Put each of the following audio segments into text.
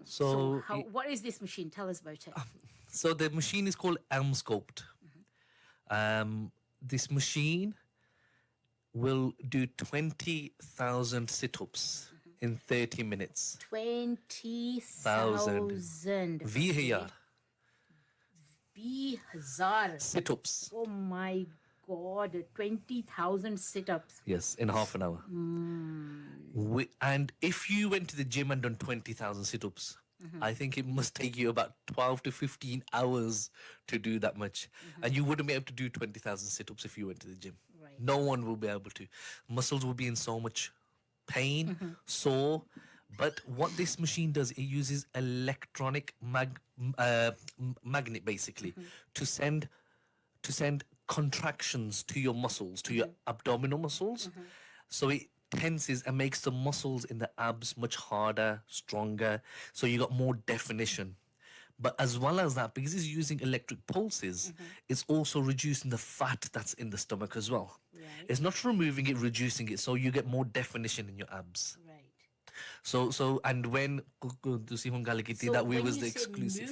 So what is this machine? Tell us about it. So the machine is called Emsculpt. This machine will do 20,000 sit-ups in 30 minutes. 20,000. 20,000 sit-ups. Oh my God, 20,000 sit-ups. Yes, in half an hour. And if you went to the gym and done 20,000 sit-ups, I think it must take you about 12 to 15 hours to do that much. And you wouldn't be able to do 20,000 sit-ups if you went to the gym. Right. No one will be able to. Muscles will be in so much pain, sore. But what this machine does, it uses electronic magnet basically to send contractions to your muscles, to your abdominal muscles. So it tenses and makes the muscles in the abs much harder, stronger. So you got more definition. But as well as that, because it's using electric pulses, it's also reducing the fat that's in the stomach as well. Right. It's not removing it, reducing it. So you get more definition in your abs. Right. So and when that we was the exclusive.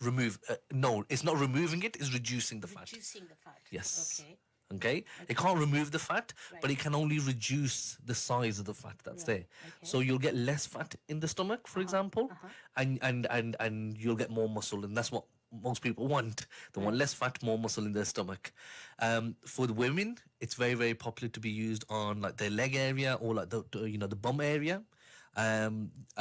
Removing it. No, it's not removing it, it's reducing the fat. Reducing the fat. Yes. Okay. It can't remove the fat, but it can only reduce the size of the fat that's there. So you'll get less fat in the stomach, for example, and you'll get more muscle, and that's what most people want. They want less fat, more muscle in their stomach. For the women, it's very, very popular to be used on like their leg area or like the bum area. A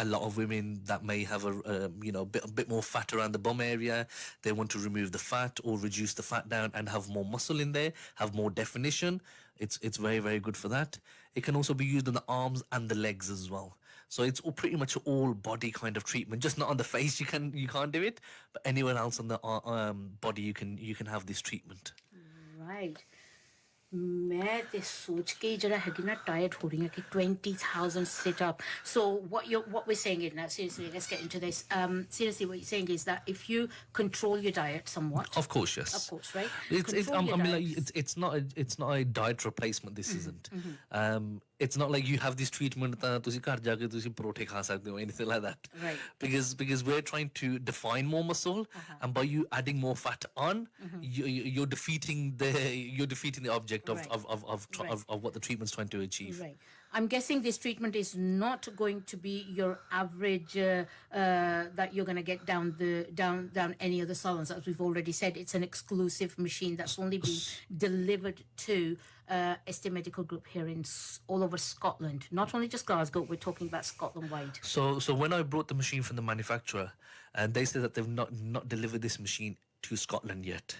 lot of women that may have a bit more fat around the bum area, they want to remove the fat or reduce the fat down and have more muscle in there, have more definition. It's very, very good for that. It can also be used on the arms and the legs as well. So it's pretty much all body kind of treatment. Just not on the face, you can't do it, but anywhere else on the body you can have this treatment. Right. मैं ते सोच के जरा है कि ना tired हो रही है कि 20,000 sit up. So what we're saying is now, seriously, let's get into this. Seriously, what you're saying is that if you control your diet somewhat, of course, yes, of course, right? It's not a diet replacement. This isn't. It's not like you have this treatment that तुसी घर जाके तुसी परोठे खा सकते हो, anything like that. Right. Because we're trying to define more muscle, and by you adding more fat on, you're defeating the object of what the treatment's trying to achieve. Right. I'm guessing this treatment is not going to be your average that you're going to get down any of the salons. As we've already said, it's an exclusive machine that's only been delivered to ST Medical Group here in all over Scotland. Not only just Glasgow, we're talking about Scotland wide. So when I brought the machine from the manufacturer, and they said that they've not delivered this machine to Scotland yet.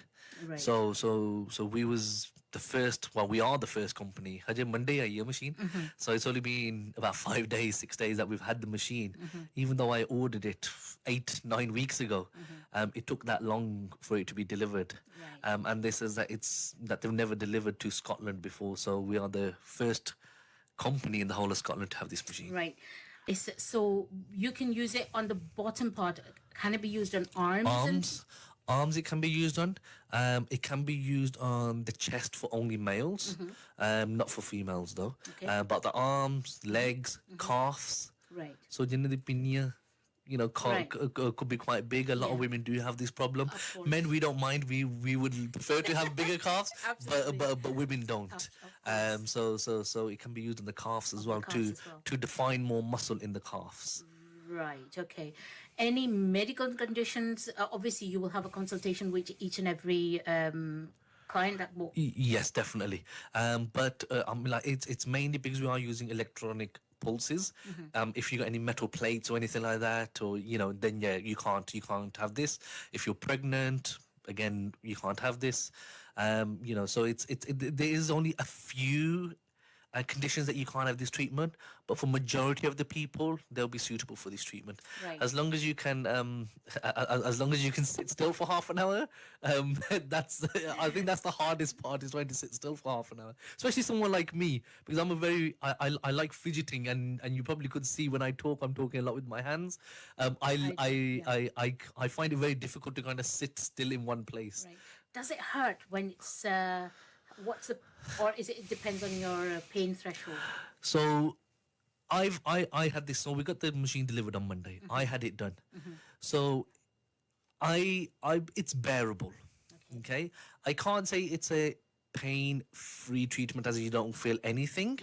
Right. So we was the first. Well, we are the first company. Haje Monday a machine. So it's only been about 6 days that we've had the machine. Even though I ordered it 8-9 weeks ago, it took that long for it to be delivered. Right. And they says that they've never delivered to Scotland before. So we are the first company in the whole of Scotland to have this machine. Right. So you can use it on the bottom part. Can it be used on arms? Arms it can be used on. It can be used on the chest for only males, not for females though. Okay. But the arms, legs, calves. Right. So the pinya, could be quite big. A lot of women do have this problem. Men, we don't mind. We would prefer to have bigger calves, but women don't. So it can be used on the calves as well to define more muscle in the calves. Right. Okay. Any medical conditions? Obviously, you will have a consultation with each and every client. That will. Yes, definitely. But it's mainly because we are using electronic pulses. If you got any metal plates or anything like that, or then you can't have this. If you're pregnant, again, you can't have this. So there is only a few conditions that you can't have this treatment, but for majority of the people, they'll be suitable for this treatment. Right. As long as you can, sit still for half an hour. I think that's the hardest part, is trying to sit still for half an hour. Especially someone like me, because I like fidgeting, and you probably could see when I talk, I'm talking a lot with my hands. I find it very difficult to kind of sit still in one place. Right. Does it hurt when it's? Or is it depends on your pain threshold? So I had this. So we got the machine delivered on Monday. I had it done. So it's bearable. Okay. I can't say it's a pain-free treatment as you don't feel anything.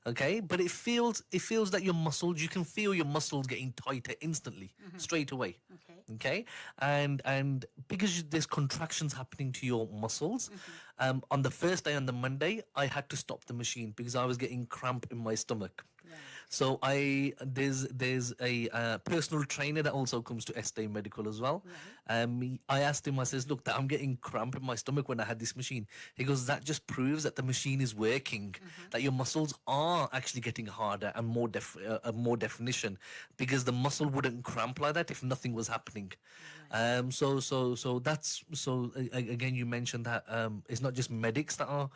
Okay. But it feels that your muscles, you can feel your muscles getting tighter instantly, straight away. Okay. And because there's contractions happening to your muscles, on the first day, on the Monday, I had to stop the machine because I was getting cramp in my stomach. So there's a personal trainer that also comes to Estee Medical as well. I asked him, I says, look, that I'm getting cramp in my stomach when I had this machine. He goes, that just proves that the machine is working, that your muscles are actually getting harder and more definition, because the muscle wouldn't cramp like that if nothing was happening. So that's again, you mentioned that it's not just medics that are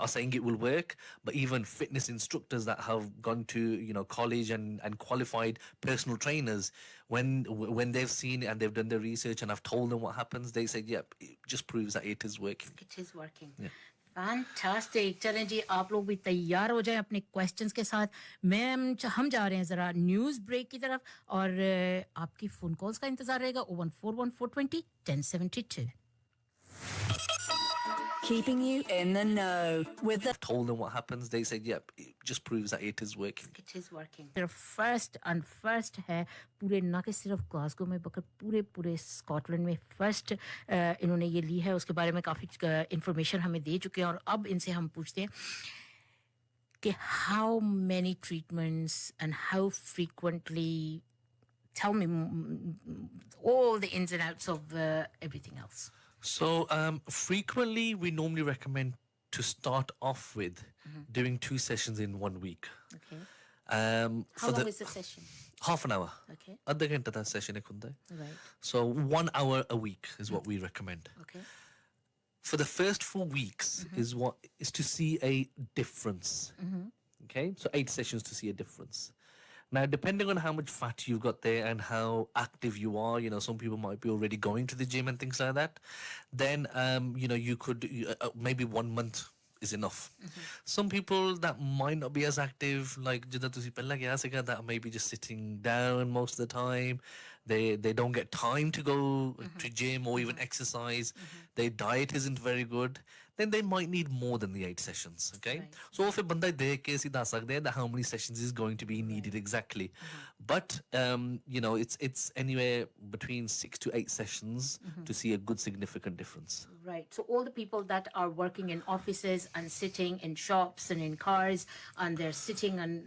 saying it will work, but even fitness instructors that have gone to college and qualified personal trainers, when they've seen it and they've done their research and I've told them what happens, they said, yep, it just proves that it is working. It is working. Fantastic. चलें जी, आप लोग भी तैयार हो जाएं अपने questions के साथ. हम जा रहे हैं ज़रा न्यूज़ ब्रेक की तरफ और आपकी फ़ोन कॉल्स का इंतज़ार रहेगा. 01414201072. Keeping you in the know with the... Told them what happens, they said, yep, it just proves that it is working. It is working. सिर्फ first है पूरे ना कि सिर्फ ग्लासगो में बल्कि पूरे स्कॉटलैंड में फर्स्ट इन्होंने ये ली है. उसके बारे में काफ़ी इंफॉर्मेशन हमें दे चुके हैं और अब इनसे हम पूछते हैं कि how many treatments and how frequently, tell me all the ins and outs of everything else. So frequently, we normally recommend to start off with doing 2 sessions in 1 week. Okay. How long is the session? Half an hour. Okay. Adha ghanta da session ek hunda hai. Right. So 1 hour a week is what we recommend. Okay. For the first 4 weeks is to see a difference. Okay. So 8 sessions to see a difference. Now, depending on how much fat you've got there and how active you are, some people might be already going to the gym and things like that, then, you could, maybe 1 month is enough. Some people that might not be as active, like that may be just sitting down most of the time. They don't get time to go to gym or even exercise. Their diet isn't very good. Then they might need more than the 8 sessions. Okay. Right. So if that how many sessions is going to be needed exactly. But it's anywhere between 6 to 8 sessions to see a good significant difference. Right. So all the people that are working in offices and sitting in shops and in cars, and they're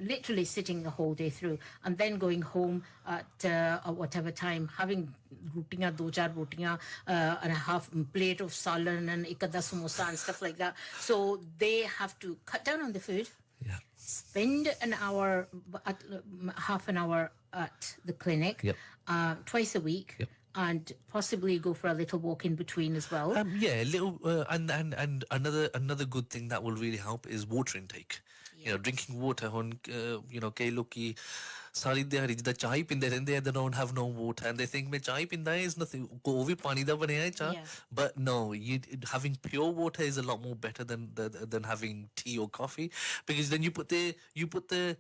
literally sitting the whole day through, and then going home at whatever time, having rotiyan, 2-4 rotiyan, and a half plate of salan and ikada samosa and stuff like that. So they have to cut down on the food. Yeah. Spend half an hour at the clinic, twice a week. Yep. And possibly go for a little walk in between as well. A little, and another good thing that will really help is water intake. Drinking water. Kei loki sari dihari jida chai pinde rehinde, they don't have no water and they think me chai pinda is nothing. Ko bhi pani da bane hai cha. But no, having pure water is a lot more better than having tea or coffee, because then you put the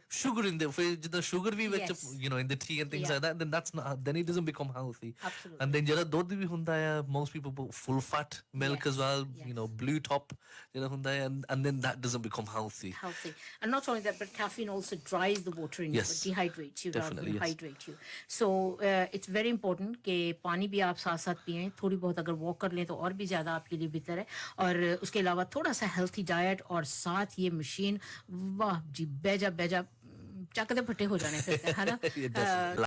sugar in there. The sugar bhi in the tea and things like that. Then it doesn't become healthy. Absolutely. And then jada dodh bhi hunda hai, most people put full fat milk as well. Blue top hunda hai, and then that doesn't become healthy. And not only that, but caffeine also dries the water in you, dehydrates you rather than hydrate you. So it's very important कि पानी भी आप साथ पिएं, थोड़ी बहुत अगर walk कर लें तो और भी ज़्यादा आपके लिए बेहतर है. और उसके अलावा थोड़ा सा हेल्थी डाइट और साथ ये मशीन, वाह जी, बेजा चकदे फटे हो जाने फिर है ना.